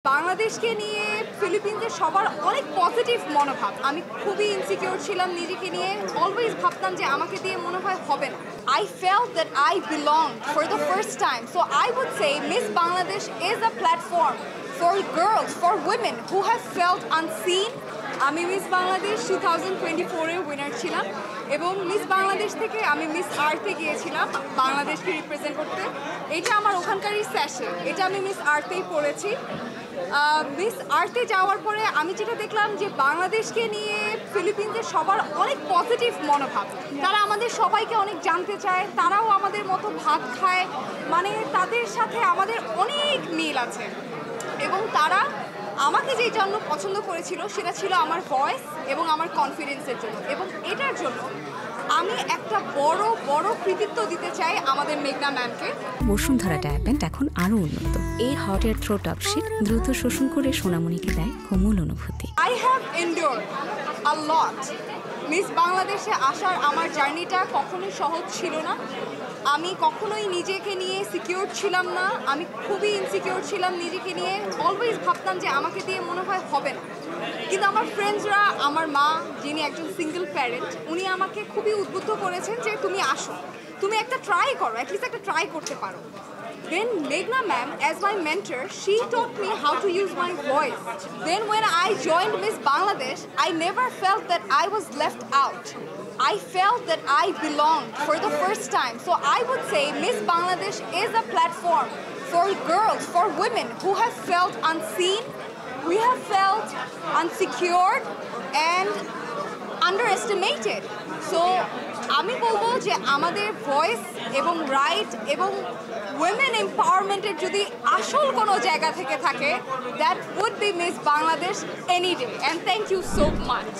বাংলাদেশকে নিয়ে ফিলিপিন্সের সবার অনেক পজিটিভ মনোভাব। আমি খুবই ইনসিকিউর ছিলাম নিজেকে নিয়ে, অলওয়েজ ভাবতাম যে আমাকে দিয়ে মনে হয় হবে না। I felt that I belonged for the first time. So I would say Miss Bangladesh is a platform for girls, for women who have felt unseen. আমি মিস বাংলাদেশ 2024-এর উইনার ছিলাম এবং মিস বাংলাদেশ থেকে আমি মিস আর্থে গিয়েছিলাম বাংলাদেশকে রিপ্রেজেন্ট করতে। এটা আমার ওখানকারই স্যাশন, এটা আমি মিস আর্থেই পড়েছি। মিস আর্থে যাওয়ার পরে আমি যেটা দেখলাম যে বাংলাদেশকে নিয়ে ফিলিপিন্সের সবার অনেক পজিটিভ মনোভাব। তারা আমাদের সবাইকে অনেক জানতে চায়, তারাও আমাদের মতো ভাত খায়, মানে তাদের সাথে আমাদের অনেক মিল আছে। এবং তারা আমাকে যেই জন্য পছন্দ করেছিল সেটা ছিল আমার ভয়েস এবং আমার কনফিডেন্সের জন্য, এবং এটার জন্য আমি একটা বড় বড় কৃতিত্ব দিতে চাই আমাদের মেঘনা ম্যামকে। বসুন্ধরা ডায়াপেন্ট এখন আরও উন্নত। এই hot air through top sheet দ্রুত শোষণ করে সোনামণিকে দেয় কোমল অনুভূতি। I have endured a lot. Miss বাংলাদেশে আসার আমার জার্নিটা কখনোই সহজ ছিল না। আমি কখনোই নিজেকে নিয়ে সিকিউর ছিলাম না, আমি খুবই ইনসিকিউর ছিলাম নিজেকে নিয়ে, অলওয়েজ ভাবতাম যে আমাকে দিয়ে মনে হয় হবে না। কিন্তু আমার ফ্রেন্ডসরা, আমার মা যিনি একজন সিঙ্গেল প্যারেন্ট, উনি আমাকে খুবই উদ্বুদ্ধ করেছেন যে তুমি আসো, তুমি একটা ট্রাই করো, অ্যাটলিস্ট একটা ট্রাই করতে পারো। Then Meghna ma'am, as my mentor, she taught me how to use my voice. Then when I joined Miss Bangladesh, I never felt that I was left out. I felt that I belonged for the first time. So I would say Miss Bangladesh is a platform for girls, for women who have felt unseen, we have felt unsecured and underestimated. So আমি বলবো যে আমাদের voice এবং right এবং women এম্পাওয়ারমেন্টের যদি আসল কোনো জায়গা থেকে থাকে, that would be miss Bangladesh any day. And thank you so much.